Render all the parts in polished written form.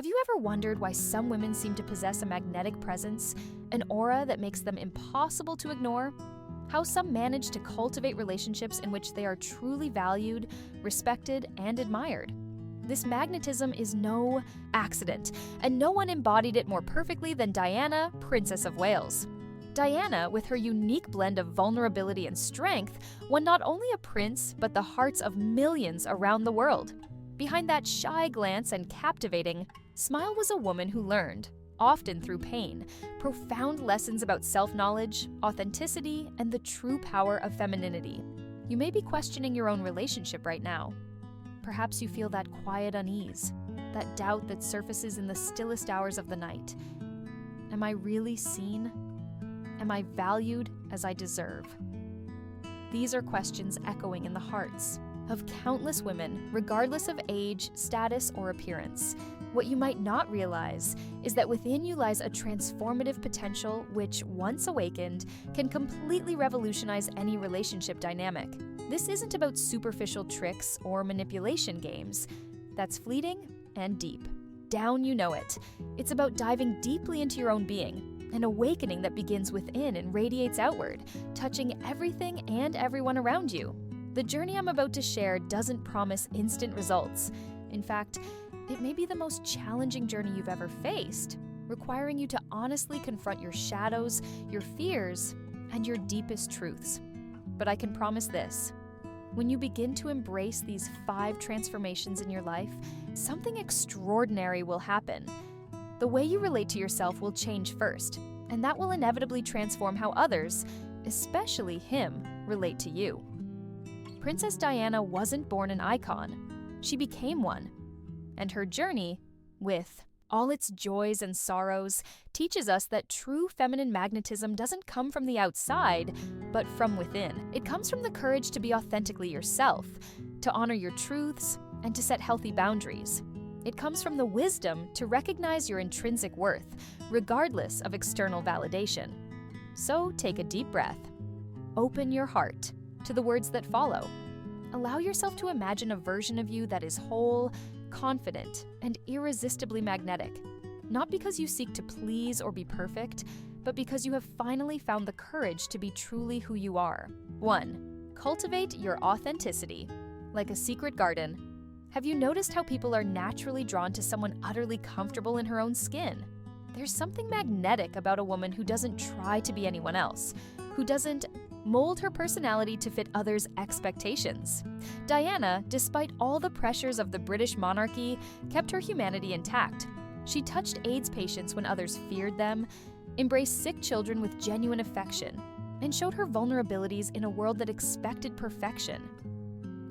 Have you ever wondered why some women seem to possess a magnetic presence, an aura that makes them impossible to ignore? How some manage to cultivate relationships in which they are truly valued, respected, and admired? This magnetism is no accident, and no one embodied it more perfectly than Diana, Princess of Wales. Diana, with her unique blend of vulnerability and strength, won not only a prince, but the hearts of millions around the world. Behind that shy glance and captivating smile was a woman who learned, often through pain, profound lessons about self-knowledge, authenticity, and the true power of femininity. You may be questioning your own relationship right now. Perhaps you feel that quiet unease, that doubt that surfaces in the stillest hours of the night. Am I really seen? Am I valued as I deserve? These are questions echoing in the hearts of countless women, regardless of age, status, or appearance. What you might not realize is that within you lies a transformative potential which, once awakened, can completely revolutionize any relationship dynamic. This isn't about superficial tricks or manipulation games. That's fleeting and deep. Down you know it. It's about diving deeply into your own being, an awakening that begins within and radiates outward, touching everything and everyone around you. The journey I'm about to share doesn't promise instant results. In fact, it may be the most challenging journey you've ever faced, requiring you to honestly confront your shadows, your fears, and your deepest truths. But I can promise this: when you begin to embrace these 5 transformations in your life, something extraordinary will happen. The way you relate to yourself will change first, and that will inevitably transform how others, especially him, relate to you. Princess Diana wasn't born an icon. She became one. And her journey, with all its joys and sorrows, teaches us that true feminine magnetism doesn't come from the outside, but from within. It comes from the courage to be authentically yourself, to honor your truths, and to set healthy boundaries. It comes from the wisdom to recognize your intrinsic worth, regardless of external validation. So take a deep breath. Open your heart to the words that follow. Allow yourself to imagine a version of you that is whole, confident, and irresistibly magnetic. Not because you seek to please or be perfect, but because you have finally found the courage to be truly who you are. 1. Cultivate your authenticity. Like a secret garden, have you noticed how people are naturally drawn to someone utterly comfortable in her own skin? There's something magnetic about a woman who doesn't try to be anyone else, who doesn't mold her personality to fit others' expectations. Diana, despite all the pressures of the British monarchy, kept her humanity intact. She touched AIDS patients when others feared them, embraced sick children with genuine affection, and showed her vulnerabilities in a world that expected perfection.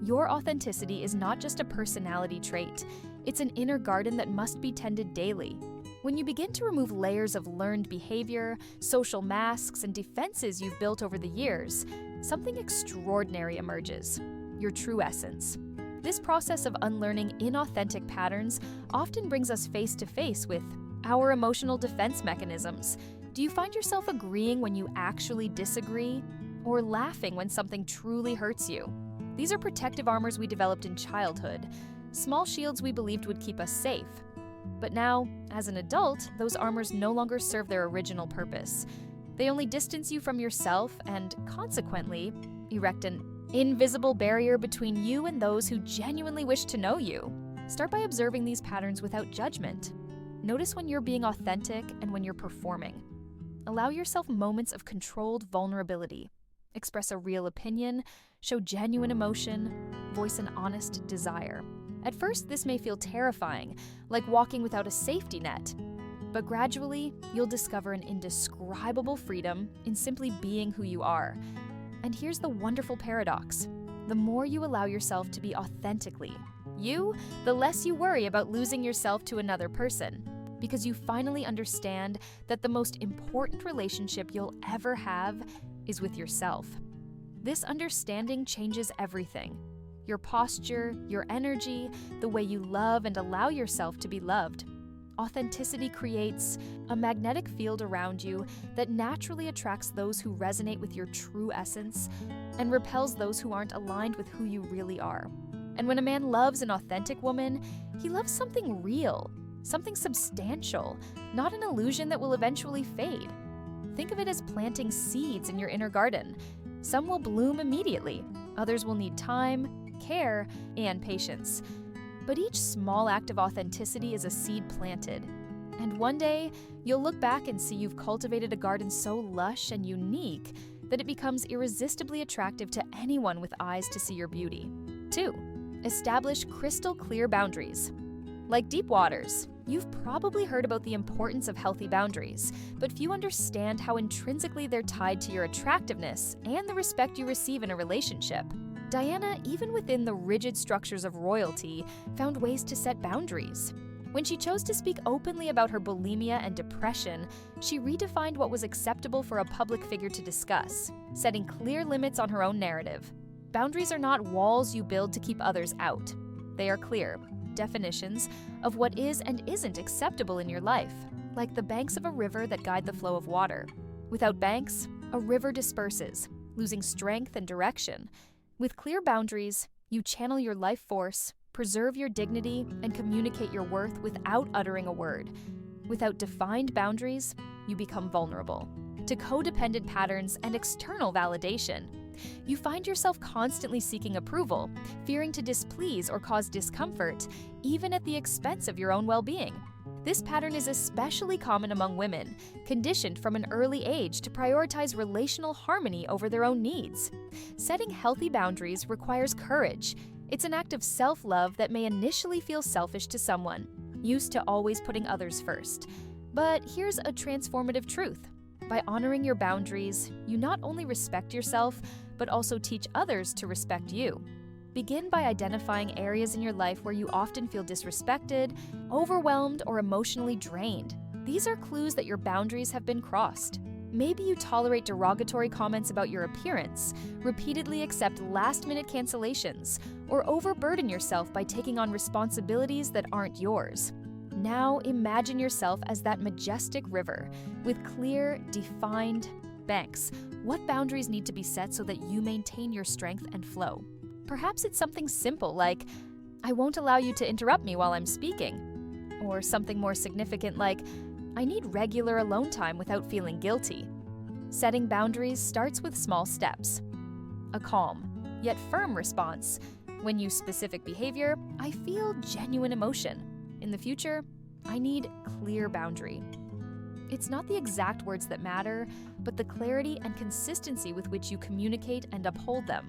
Your authenticity is not just a personality trait, it's an inner garden that must be tended daily. When you begin to remove layers of learned behavior, social masks, and defenses you've built over the years, something extraordinary emerges: your true essence. This process of unlearning inauthentic patterns often brings us face to face with our emotional defense mechanisms. Do you find yourself agreeing when you actually disagree, or laughing when something truly hurts you? These are protective armors we developed in childhood, small shields we believed would keep us safe. But now, as an adult, those armors no longer serve their original purpose. They only distance you from yourself and, consequently, erect an invisible barrier between you and those who genuinely wish to know you. Start by observing these patterns without judgment. Notice when you're being authentic and when you're performing. Allow yourself moments of controlled vulnerability. Express a real opinion, show genuine emotion, voice an honest desire. At first, this may feel terrifying, like walking without a safety net. But gradually, you'll discover an indescribable freedom in simply being who you are. And here's the wonderful paradox: the more you allow yourself to be authentically you, the less you worry about losing yourself to another person, because you finally understand that the most important relationship you'll ever have is with yourself. This understanding changes everything: your posture, your energy, the way you love and allow yourself to be loved. Authenticity creates a magnetic field around you that naturally attracts those who resonate with your true essence and repels those who aren't aligned with who you really are. And when a man loves an authentic woman, he loves something real. something substantial, not an illusion that will eventually fade. Think of it as planting seeds in your inner garden. Some will bloom immediately, others will need time, care, and patience. But each small act of authenticity is a seed planted. And one day, you'll look back and see you've cultivated a garden so lush and unique that it becomes irresistibly attractive to anyone with eyes to see your beauty. 2. Establish crystal clear boundaries. Like deep waters, you've probably heard about the importance of healthy boundaries, but few understand how intrinsically they're tied to your attractiveness and the respect you receive in a relationship. Diana, even within the rigid structures of royalty, found ways to set boundaries. When she chose to speak openly about her bulimia and depression, she redefined what was acceptable for a public figure to discuss, setting clear limits on her own narrative. Boundaries are not walls you build to keep others out. They are clear definitions of what is and isn't acceptable in your life, like the banks of a river that guide the flow of water. Without banks, a river disperses, losing strength and direction. With clear boundaries, you channel your life force, preserve your dignity, and communicate your worth without uttering a word. Without defined boundaries, you become vulnerable to codependent patterns and external validation. You find yourself constantly seeking approval, fearing to displease or cause discomfort, even at the expense of your own well-being. This pattern is especially common among women, conditioned from an early age to prioritize relational harmony over their own needs. Setting healthy boundaries requires courage. It's an act of self-love that may initially feel selfish to someone, used to always putting others first. But here's a transformative truth. By honoring your boundaries, you not only respect yourself, but also teach others to respect you. Begin by identifying areas in your life where you often feel disrespected, overwhelmed, or emotionally drained. These are clues that your boundaries have been crossed. Maybe you tolerate derogatory comments about your appearance, repeatedly accept last-minute cancellations, or overburden yourself by taking on responsibilities that aren't yours. Now imagine yourself as that majestic river with clear, defined banks. What boundaries need to be set so that you maintain your strength and flow? Perhaps it's something simple like, I won't allow you to interrupt me while I'm speaking. Or something more significant like, I need regular alone time without feeling guilty. Setting boundaries starts with small steps. A calm, yet firm response. When you specific behavior, I feel genuine emotion. In the future, I need clear boundary. It's not the exact words that matter, but the clarity and consistency with which you communicate and uphold them.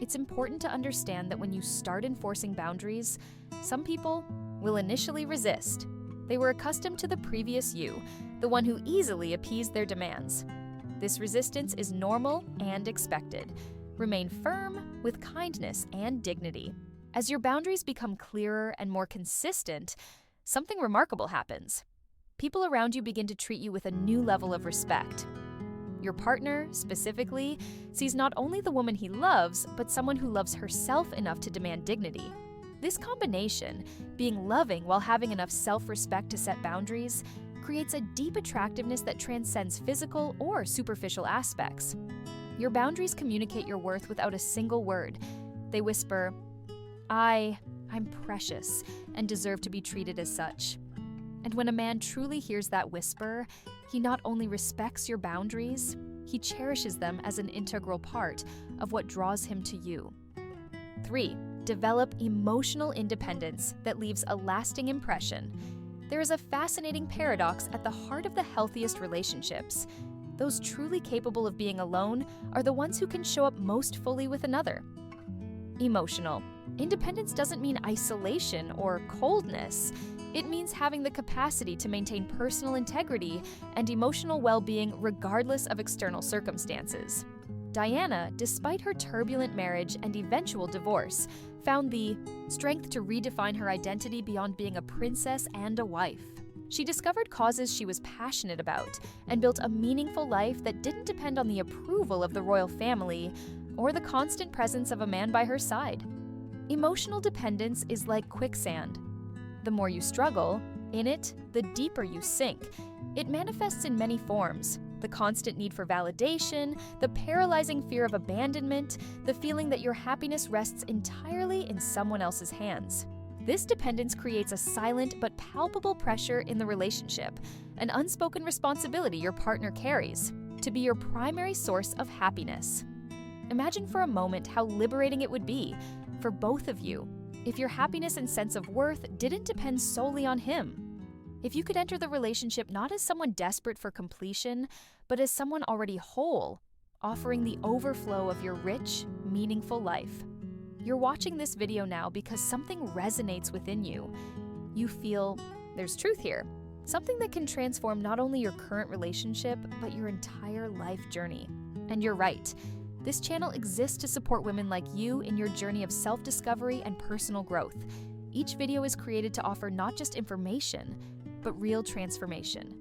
It's important to understand that when you start enforcing boundaries, some people will initially resist. They were accustomed to the previous you, the one who easily appeased their demands. This resistance is normal and expected. Remain firm with kindness and dignity. As your boundaries become clearer and more consistent, something remarkable happens. People around you begin to treat you with a new level of respect. Your partner, specifically, sees not only the woman he loves, but someone who loves herself enough to demand dignity. This combination, being loving while having enough self-respect to set boundaries, creates a deep attractiveness that transcends physical or superficial aspects. Your boundaries communicate your worth without a single word. They whisper, I'm precious and deserve to be treated as such. And when a man truly hears that whisper, he not only respects your boundaries, he cherishes them as an integral part of what draws him to you. 3. Develop emotional independence that leaves a lasting impression. There is a fascinating paradox at the heart of the healthiest relationships. Those truly capable of being alone are the ones who can show up most fully with another. Emotional. Independence doesn't mean isolation or coldness. It means having the capacity to maintain personal integrity and emotional well-being regardless of external circumstances. Diana, despite her turbulent marriage and eventual divorce, found the strength to redefine her identity beyond being a princess and a wife. She discovered causes she was passionate about and built a meaningful life that didn't depend on the approval of the royal family or the constant presence of a man by her side. Emotional dependence is like quicksand. The more you struggle in it, the deeper you sink. It manifests in many forms: the constant need for validation, the paralyzing fear of abandonment, the feeling that your happiness rests entirely in someone else's hands. This dependence creates a silent but palpable pressure in the relationship, an unspoken responsibility your partner carries to be your primary source of happiness. Imagine for a moment how liberating it would be for both of you if your happiness and sense of worth didn't depend solely on him. If you could enter the relationship not as someone desperate for completion, but as someone already whole, offering the overflow of your rich, meaningful life. You're watching this video now because something resonates within you. You feel there's truth here, something that can transform not only your current relationship, but your entire life journey. And you're right. This channel exists to support women like you in your journey of self-discovery and personal growth. Each video is created to offer not just information, but real transformation.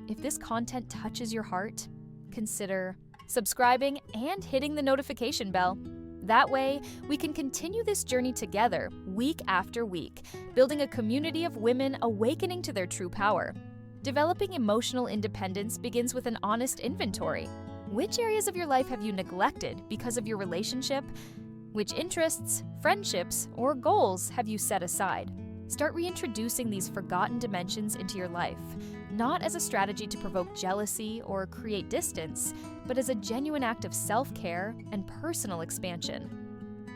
If this content touches your heart, consider subscribing and hitting the notification bell. That way, we can continue this journey together, week after week, building a community of women awakening to their true power. Developing emotional independence begins with an honest inventory. Which areas of your life have you neglected because of your relationship? Which interests, friendships, or goals have you set aside? Start reintroducing these forgotten dimensions into your life, not as a strategy to provoke jealousy or create distance, but as a genuine act of self-care and personal expansion.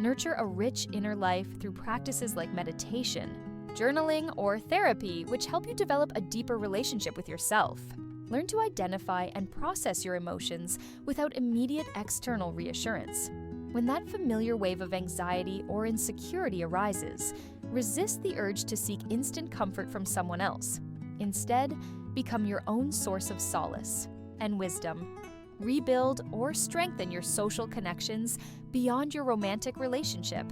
Nurture a rich inner life through practices like meditation, journaling, or therapy, which help you develop a deeper relationship with yourself. Learn to identify and process your emotions without immediate external reassurance. When that familiar wave of anxiety or insecurity arises, resist the urge to seek instant comfort from someone else. Instead, become your own source of solace and wisdom. Rebuild or strengthen your social connections beyond your romantic relationship.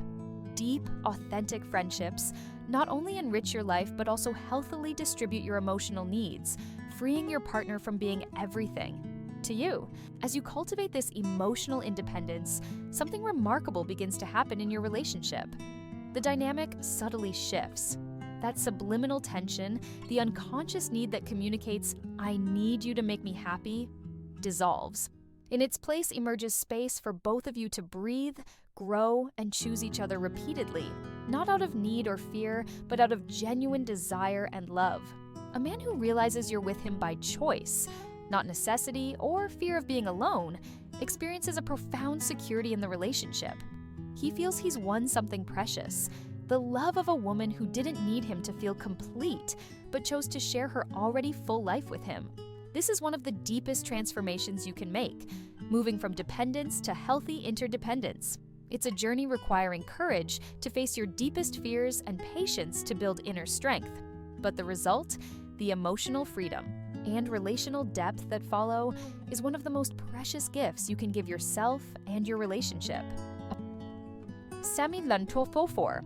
Deep, authentic friendships not only enrich your life but also healthily distribute your emotional needs, freeing your partner from being everything to you. As you cultivate this emotional independence, something remarkable begins to happen in your relationship. The dynamic subtly shifts. That subliminal tension, the unconscious need that communicates, "I need you to make me happy," dissolves. In its place emerges space for both of you to breathe, grow, and choose each other repeatedly, not out of need or fear, but out of genuine desire and love. A man who realizes you're with him by choice, not necessity or fear of being alone, experiences a profound security in the relationship. He feels he's won something precious, the love of a woman who didn't need him to feel complete, but chose to share her already full life with him. This is one of the deepest transformations you can make, moving from dependence to healthy interdependence. It's a journey requiring courage to face your deepest fears and patience to build inner strength. But the result, the emotional freedom and relational depth that follow, is one of the most precious gifts you can give yourself and your relationship. Sami Lantofofor.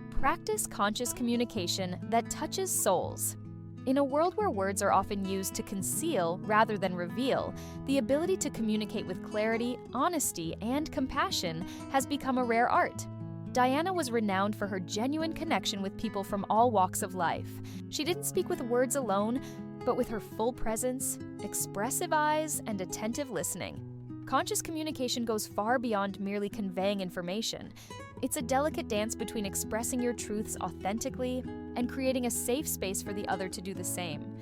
Practice conscious communication that touches souls. In a world where words are often used to conceal rather than reveal, the ability to communicate with clarity, honesty, and compassion has become a rare art. Diana was renowned for her genuine connection with people from all walks of life. She didn't speak with words alone, but with her full presence, expressive eyes, and attentive listening. Conscious communication goes far beyond merely conveying information. It's a delicate dance between expressing your truths authentically and creating a safe space for the other to do the same.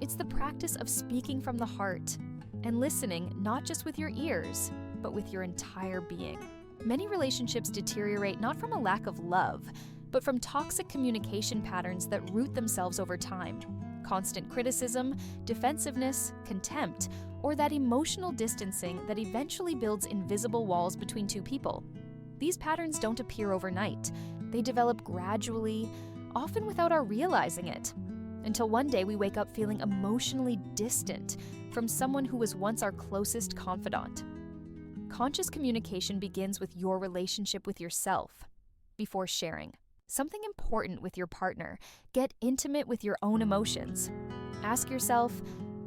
It's the practice of speaking from the heart and listening not just with your ears, but with your entire being. Many relationships deteriorate not from a lack of love, but from toxic communication patterns that root themselves over time. Constant criticism, defensiveness, contempt, or that emotional distancing that eventually builds invisible walls between two people. These patterns don't appear overnight. They develop gradually, often without our realizing it, until one day we wake up feeling emotionally distant from someone who was once our closest confidant. Conscious communication begins with your relationship with yourself before sharing something important with your partner. Get intimate with your own emotions. Ask yourself,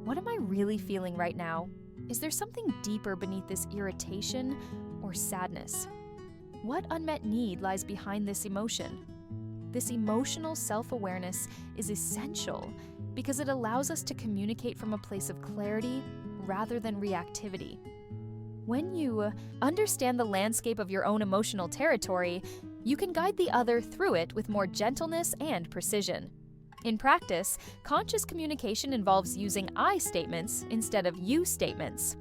what am I really feeling right now? Is there something deeper beneath this irritation or sadness? What unmet need lies behind this emotion? This emotional self-awareness is essential because it allows us to communicate from a place of clarity rather than reactivity. When you understand the landscape of your own emotional territory, You can guide the other through it with more gentleness and precision. In practice, conscious communication involves using I statements instead of you statements.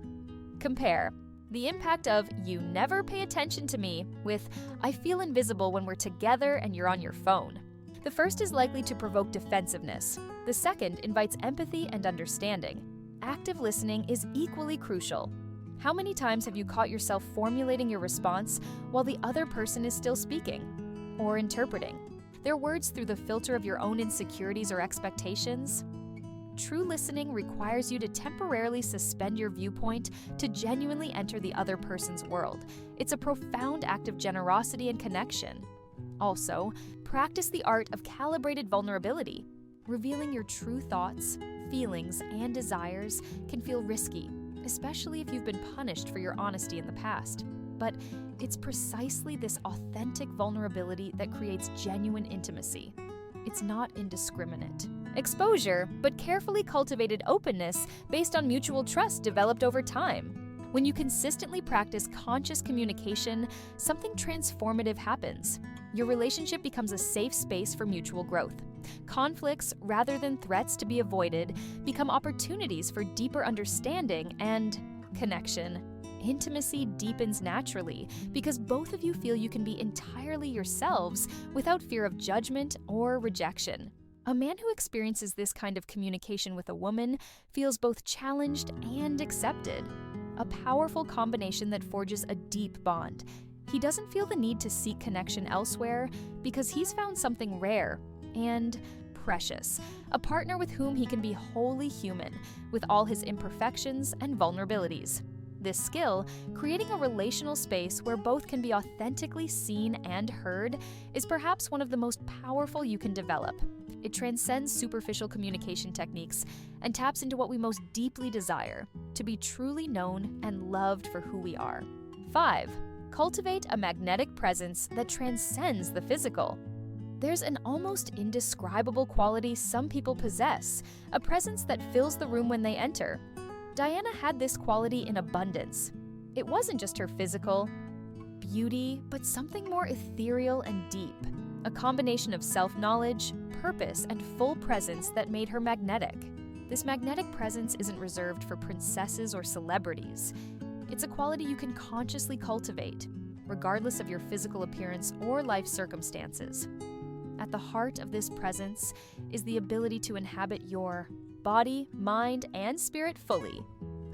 Compare the impact of "you never pay attention to me" with "I feel invisible when we're together and you're on your phone." The first is likely to provoke defensiveness. The second invites empathy and understanding. Active listening is equally crucial. How many times have you caught yourself formulating your response while the other person is still speaking or interpreting their words through the filter of your own insecurities or expectations? True listening requires you to temporarily suspend your viewpoint to genuinely enter the other person's world. It's a profound act of generosity and connection. Also, practice the art of calibrated vulnerability. Revealing your true thoughts, feelings, and desires can feel risky, especially if you've been punished for your honesty in the past. But it's precisely this authentic vulnerability that creates genuine intimacy. It's not indiscriminate exposure, but carefully cultivated openness based on mutual trust developed over time. When you consistently practice conscious communication, something transformative happens. Your relationship becomes a safe space for mutual growth. Conflicts, rather than threats to be avoided, become opportunities for deeper understanding and connection. Intimacy deepens naturally because both of you feel you can be entirely yourselves without fear of judgment or rejection. A man who experiences this kind of communication with a woman feels both challenged and accepted, a powerful combination that forges a deep bond. He doesn't feel the need to seek connection elsewhere because he's found something rare and precious, a partner with whom he can be wholly human, with all his imperfections and vulnerabilities. This skill, creating a relational space where both can be authentically seen and heard, is perhaps one of the most powerful you can develop. It transcends superficial communication techniques and taps into what we most deeply desire, to be truly known and loved for who we are. 5. Cultivate a magnetic presence that transcends the physical. There's an almost indescribable quality some people possess, a presence that fills the room when they enter. Diana had this quality in abundance. It wasn't just her physical beauty, but something more ethereal and deep, a combination of self-knowledge, purpose, and full presence that made her magnetic. This magnetic presence isn't reserved for princesses or celebrities. It's a quality you can consciously cultivate, regardless of your physical appearance or life circumstances. At the heart of this presence is the ability to inhabit your body, mind, and spirit fully,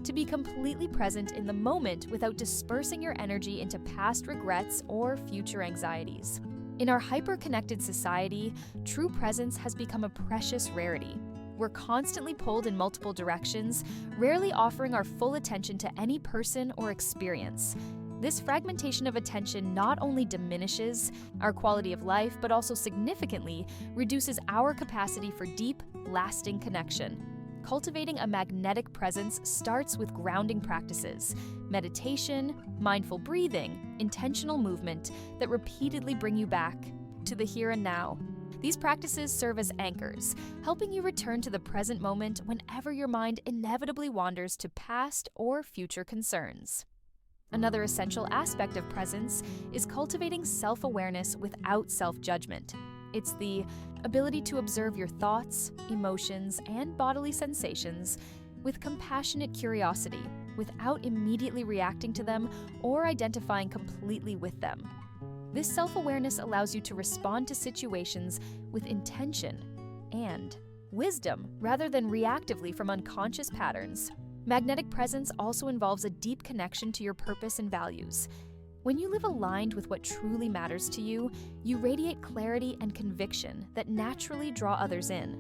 to be completely present in the moment without dispersing your energy into past regrets or future anxieties. In our hyper-connected society, true presence has become a precious rarity. We're constantly pulled in multiple directions, rarely offering our full attention to any person or experience. This fragmentation of attention not only diminishes our quality of life, but also significantly reduces our capacity for deep, lasting connection. Cultivating a magnetic presence starts with grounding practices, meditation, mindful breathing, intentional movement that repeatedly bring you back to the here and now. These practices serve as anchors, helping you return to the present moment whenever your mind inevitably wanders to past or future concerns. Another essential aspect of presence is cultivating self-awareness without self-judgment. It's the ability to observe your thoughts, emotions, and bodily sensations with compassionate curiosity, without immediately reacting to them or identifying completely with them. This self-awareness allows you to respond to situations with intention and wisdom rather than reactively from unconscious patterns. Magnetic presence also involves a deep connection to your purpose and values. When you live aligned with what truly matters to you, you radiate clarity and conviction that naturally draw others in.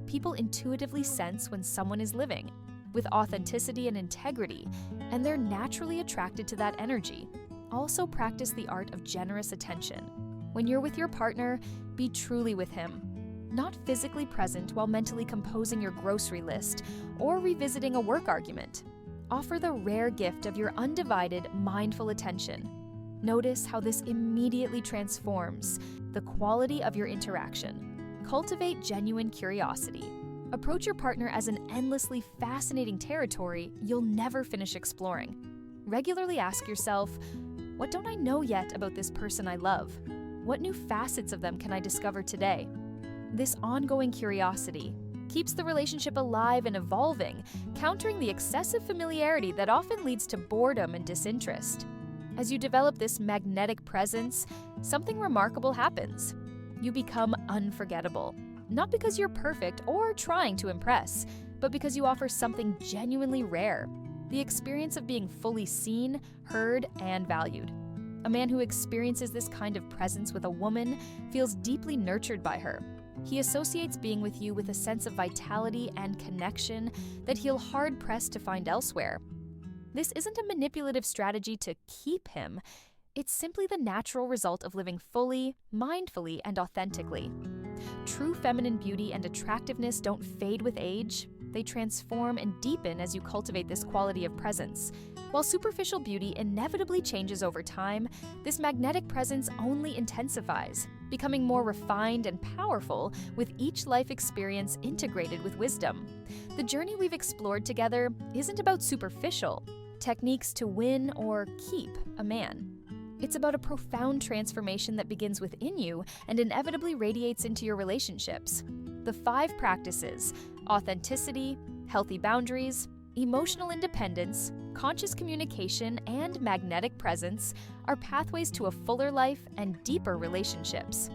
People intuitively sense when someone is living with authenticity and integrity, and they're naturally attracted to that energy. Also practice the art of generous attention. When you're with your partner, be truly with him. Not physically present while mentally composing your grocery list or revisiting a work argument. Offer the rare gift of your undivided, mindful attention. Notice how this immediately transforms the quality of your interaction. Cultivate genuine curiosity. Approach your partner as an endlessly fascinating territory you'll never finish exploring. Regularly ask yourself, what don't I know yet about this person I love? What new facets of them can I discover today? This ongoing curiosity keeps the relationship alive and evolving, countering the excessive familiarity that often leads to boredom and disinterest. As you develop this magnetic presence, something remarkable happens. You become unforgettable, not because you're perfect or trying to impress, but because you offer something genuinely rare: the experience of being fully seen, heard, and valued. A man who experiences this kind of presence with a woman feels deeply nurtured by her. He associates being with you with a sense of vitality and connection that he'll hard-pressed to find elsewhere. This isn't a manipulative strategy to keep him. It's simply the natural result of living fully, mindfully, and authentically. True feminine beauty and attractiveness don't fade with age. They transform and deepen as you cultivate this quality of presence. While superficial beauty inevitably changes over time, this magnetic presence only intensifies, becoming more refined and powerful with each life experience integrated with wisdom. The journey we've explored together isn't about superficial techniques to win or keep a man. It's about a profound transformation that begins within you and inevitably radiates into your relationships. The 5 practices: authenticity, healthy boundaries, emotional independence, conscious communication, and magnetic presence are pathways to a fuller life and deeper relationships.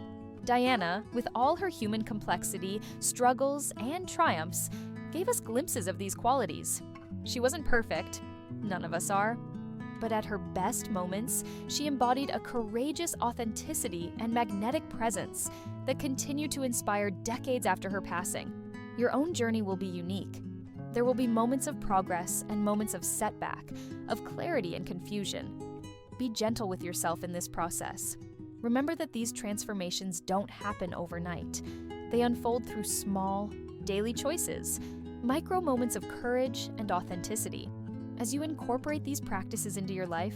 Diana, with all her human complexity, struggles, and triumphs, gave us glimpses of these qualities. She wasn't perfect, none of us are, but at her best moments, she embodied a courageous authenticity and magnetic presence that continue to inspire decades after her passing. Your own journey will be unique. There will be moments of progress and moments of setback, of clarity and confusion. Be gentle with yourself in this process. Remember that these transformations don't happen overnight. They unfold through small, daily choices, micro moments of courage and authenticity. As you incorporate these practices into your life,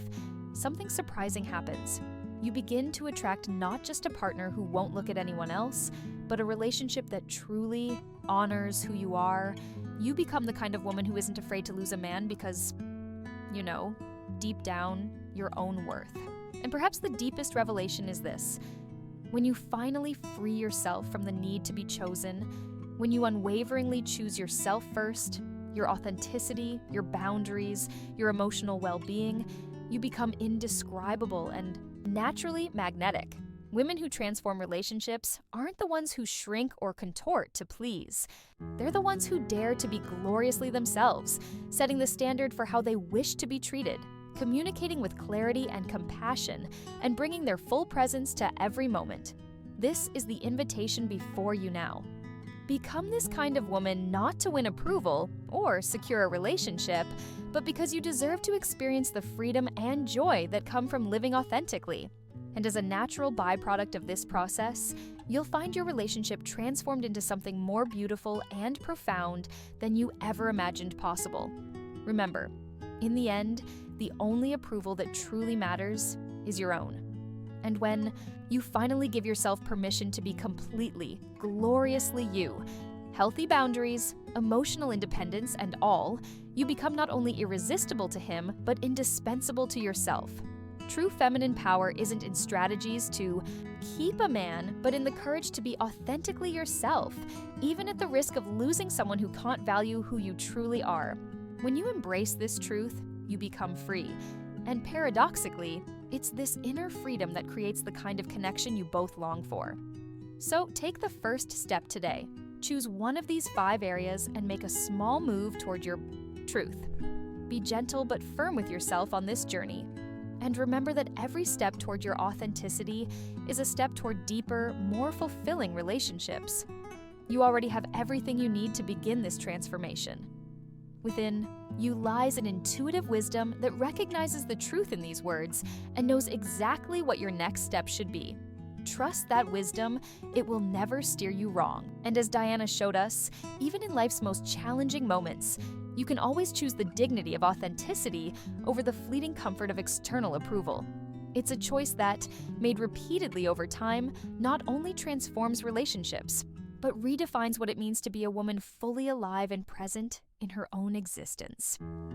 something surprising happens. You begin to attract not just a partner who won't look at anyone else, but a relationship that truly honors who you are. You become the kind of woman who isn't afraid to lose a man because, deep down, your own worth. And perhaps the deepest revelation is this: when you finally free yourself from the need to be chosen, when you unwaveringly choose yourself first, your authenticity, your boundaries, your emotional well-being, you become indescribable and naturally magnetic. Women who transform relationships aren't the ones who shrink or contort to please. They're the ones who dare to be gloriously themselves, setting the standard for how they wish to be treated, communicating with clarity and compassion, and bringing their full presence to every moment. This is the invitation before you now. Become this kind of woman not to win approval or secure a relationship, but because you deserve to experience the freedom and joy that come from living authentically. And as a natural byproduct of this process, you'll find your relationship transformed into something more beautiful and profound than you ever imagined possible. Remember, in the end, the only approval that truly matters is your own. And when you finally give yourself permission to be completely, gloriously you, healthy boundaries, emotional independence, and all, you become not only irresistible to him, but indispensable to yourself. True feminine power isn't in strategies to keep a man, but in the courage to be authentically yourself, even at the risk of losing someone who can't value who you truly are. When you embrace this truth, you become free. And paradoxically, it's this inner freedom that creates the kind of connection you both long for. So take the first step today. Choose one of these 5 areas and make a small move toward your truth. Be gentle but firm with yourself on this journey. And remember that every step toward your authenticity is a step toward deeper, more fulfilling relationships. You already have everything you need to begin this transformation. Within you lies an intuitive wisdom that recognizes the truth in these words and knows exactly what your next step should be. Trust that wisdom, it will never steer you wrong. And as Diana showed us, even in life's most challenging moments, you can always choose the dignity of authenticity over the fleeting comfort of external approval. It's a choice that, made repeatedly over time, not only transforms relationships, but redefines what it means to be a woman fully alive and present in her own existence.